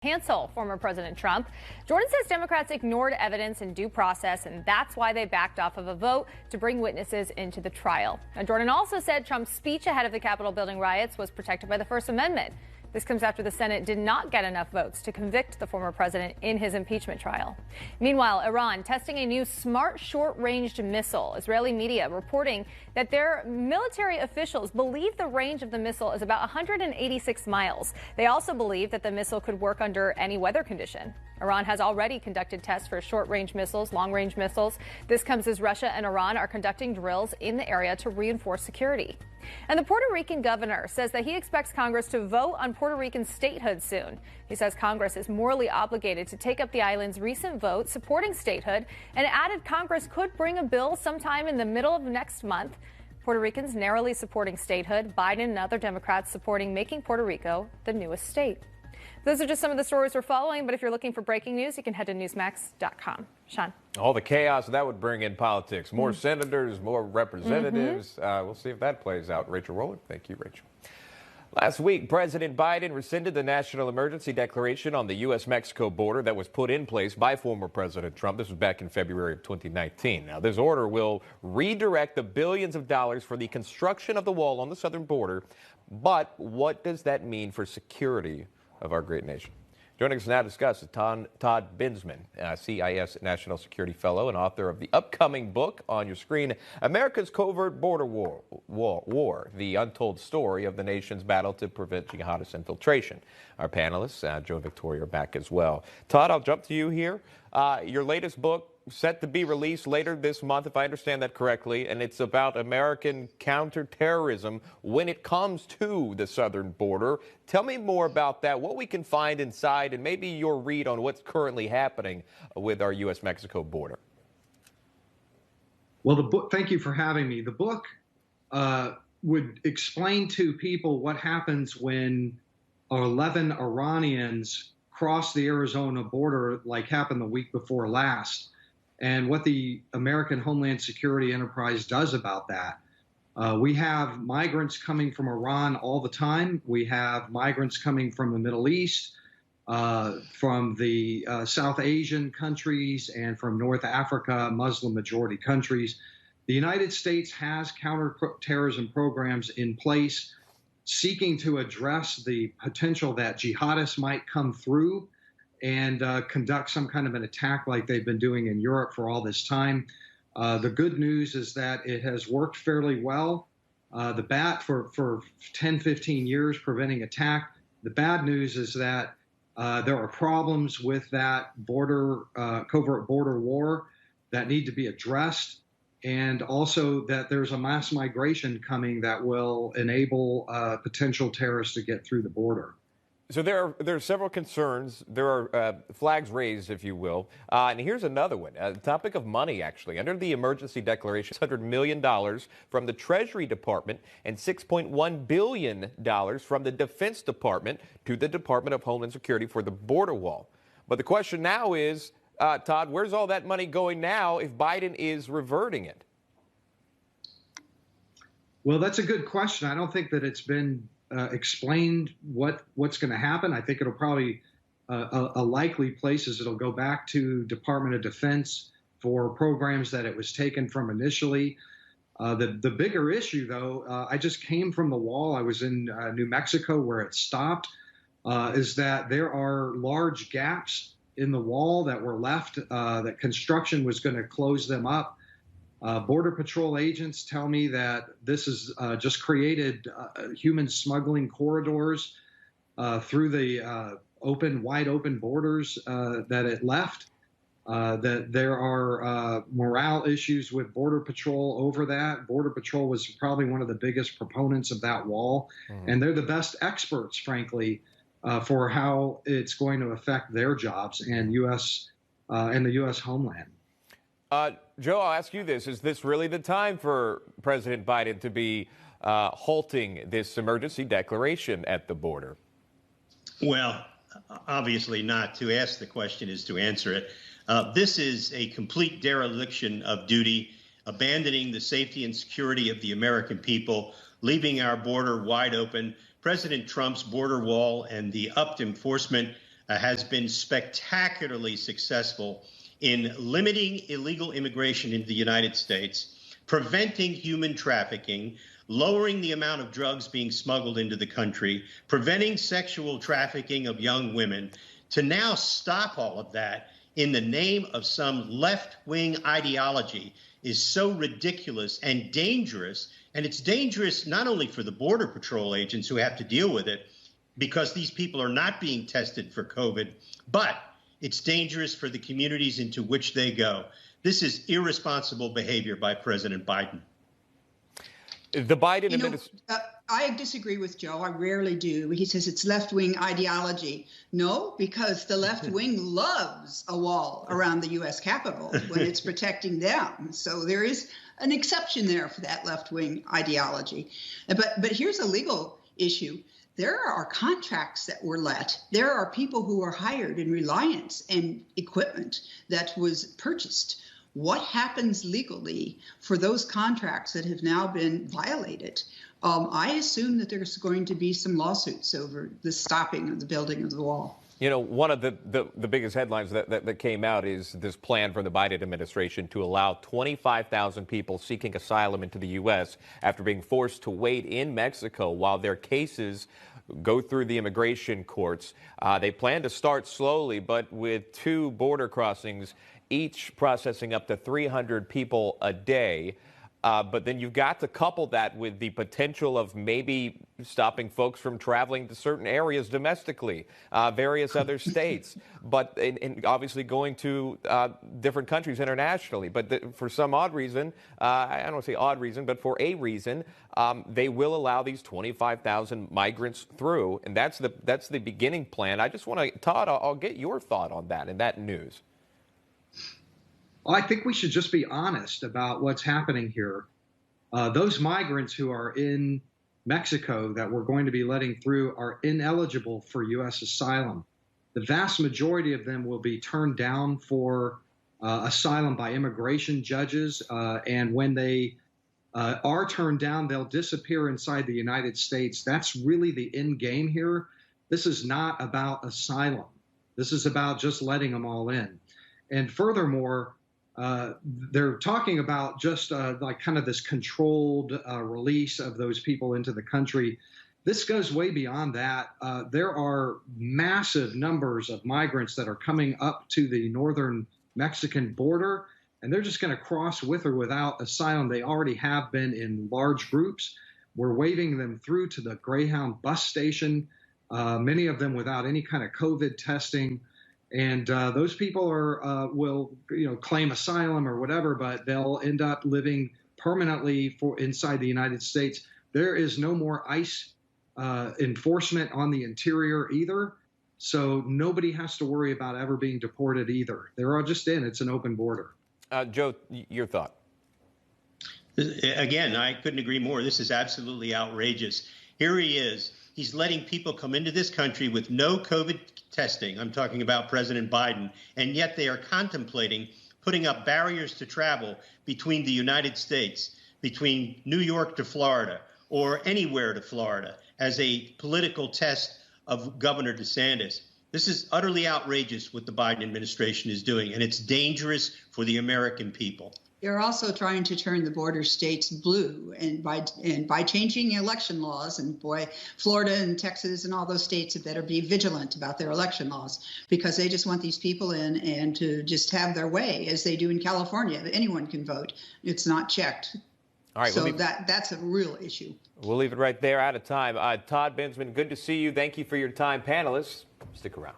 Cancel former President Trump. Jordan says Democrats ignored evidence and due process, and that's why they backed off of a vote to bring witnesses into the trial. Now, Jordan also said Trump's speech ahead of the Capitol building riots was protected by the First Amendment. This comes after the Senate did not get enough votes to convict the former president in his impeachment trial. Meanwhile, Iran testing a new smart short-ranged missile. Israeli media reporting that their military officials believe the range of the missile is about 186 miles. They also believe that the missile could work under any weather condition. Iran has already conducted tests for short-range missiles, long-range missiles. This comes as Russia and Iran are conducting drills in the area to reinforce security. And the Puerto Rican governor says that he expects Congress to vote on Puerto Rican statehood soon. He says Congress is morally obligated to take up the island's recent vote supporting statehood, and added Congress could bring a bill sometime in the middle of next month. Puerto Ricans narrowly supporting statehood, Biden and other Democrats supporting making Puerto Rico the newest state. Those are just some of the stories we're following, but if you're looking for breaking news, you can head to newsmax.com. Sean. All the chaos that would bring in politics. More senators, more representatives. We'll see if that plays out. Rachel Rowland. Thank you, Rachel. Last week, President Biden rescinded the national emergency declaration on the U.S.-Mexico border that was put in place by former President Trump. This was back in February of 2019. Now, this order will redirect the billions of dollars for the construction of the wall on the southern border. But what does that mean for security of our great nation? Joining us now to discuss is Todd Binsman, CIS National Security Fellow and author of the upcoming book on your screen, America's Covert Border War, the untold story of the nation's battle to prevent jihadist infiltration. Our panelists, Joe and Victoria, are back as well. Todd, I'll jump to you here. Your latest book, set to be released later this month, if I understand that correctly, and it's about American counterterrorism when it comes to the southern border. Tell me more about that, what we can find inside, and maybe your read on what's currently happening with our U.S.-Mexico border. Well, the book, thank you for having me. The book would explain to people what happens when 11 Iranians cross the Arizona border, like happened the week before last, and what the American Homeland Security Enterprise does about that. We have migrants coming from Iran all the time. We have migrants coming from the Middle East, from the South Asian countries, and from North Africa, Muslim-majority countries. The United States has counterterrorism programs in place seeking to address the potential that jihadists might come through and conduct some kind of an attack like they've been doing in Europe for all this time. The good news is that it has worked fairly well. The bad for 10, 15 years preventing attack. The bad news is that there are problems with that covert border war that need to be addressed, and also that there's a mass migration coming that will enable potential terrorists to get through the border. So there are several concerns. There are flags raised, if you will. And here's another one. The topic of money, actually. Under the emergency declaration, $600 million from the Treasury Department and $6.1 billion from the Defense Department to the Department of Homeland Security for the border wall. But the question now is, Todd, where's all that money going now if Biden is reverting it? Well, that's a good question. I don't think that it's been explained what's going to happen. I think it'll probably a likely place is it'll go back to Department of Defense for programs that it was taken from initially. The bigger issue, though, I just came from the wall. I was in New Mexico where it stopped, is that there are large gaps in the wall that were left, that construction was going to close them up. Border Patrol agents tell me that this has just created human smuggling corridors through the wide open borders that it left, that there are morale issues with Border Patrol over that. Border Patrol was probably one of the biggest proponents of that wall, and they're the best experts, frankly, for how it's going to affect their jobs and the U.S. homeland. Joe, I'll ask you this. Is this really the time for President Biden to be halting this emergency declaration at the border? Well, obviously not. To ask the question is to answer it. This is a complete dereliction of duty, abandoning the safety and security of the American people, leaving our border wide open. President Trump's border wall and the upped enforcement has been spectacularly successful in limiting illegal immigration into the United States, preventing human trafficking, lowering the amount of drugs being smuggled into the country, preventing sexual trafficking of young women, to now stop all of that in the name of some left-wing ideology is so ridiculous and dangerous. And it's dangerous not only for the Border Patrol agents who have to deal with it because these people are not being tested for COVID, but it's dangerous for the communities into which they go. This is irresponsible behavior by President Biden. The Biden administration. I disagree with Joe. I rarely do. He says it's left-wing ideology. No, because the left wing loves a wall around the U.S. Capitol when it's protecting them. So there is an exception there for that left-wing ideology. But here's a legal issue. There are contracts that were let. There are people who are hired in reliance and equipment that was purchased. What happens legally for those contracts that have now been violated? I assume that there's going to be some lawsuits over the stopping of the building of the wall. You know, one of the biggest headlines that came out is this plan from the Biden administration to allow 25,000 people seeking asylum into the U.S. after being forced to wait in Mexico while their cases go through the immigration courts. They plan to start slowly, but with 2 border crossings, each processing up to 300 people a day. But then you've got to couple that with the potential of maybe stopping folks from traveling to certain areas domestically, various other states, but and obviously going to different countries internationally. But for some odd reason, I don't want to say odd reason, but for a reason, they will allow these 25,000 migrants through, and that's the beginning plan. I just want to, Todd, I'll get your thought on that and that news. Well, I think we should just be honest about what's happening here. Those migrants who are in Mexico that we're going to be letting through are ineligible for U.S. asylum. The vast majority of them will be turned down for asylum by immigration judges. And when they are turned down, they'll disappear inside the United States. That's really the end game here. This is not about asylum. This is about just letting them all in. And furthermore, they're talking about just like kind of this controlled release of those people into the country. This goes way beyond that. There are massive numbers of migrants that are coming up to the northern Mexican border, and they're just going to cross with or without asylum. They already have been in large groups. We're waving them through to the Greyhound bus station, many of them without any kind of COVID testing. And those people will claim asylum or whatever, but they'll end up living permanently inside the United States. There is no more ICE enforcement on the interior either, so nobody has to worry about ever being deported either. They're all just in. It's an open border. Joe, your thought? Again, I couldn't agree more. This is absolutely outrageous. Here he is. He's letting people come into this country with no COVID testing. I'm talking about President Biden. And yet they are contemplating putting up barriers to travel between the United States, between New York to Florida, or anywhere to Florida, as a political test of Governor DeSantis. This is utterly outrageous what the Biden administration is doing, and it's dangerous for the American people. They're also trying to turn the border states blue, and by changing election laws, and boy, Florida and Texas and all those states had better be vigilant about their election laws, because they just want these people in and to just have their way, as they do in California. Anyone can vote. It's not checked. All right, so that's a real issue. We'll leave it right there. Out of time. Todd Bensman, good to see you. Thank you for your time. Panelists, stick around.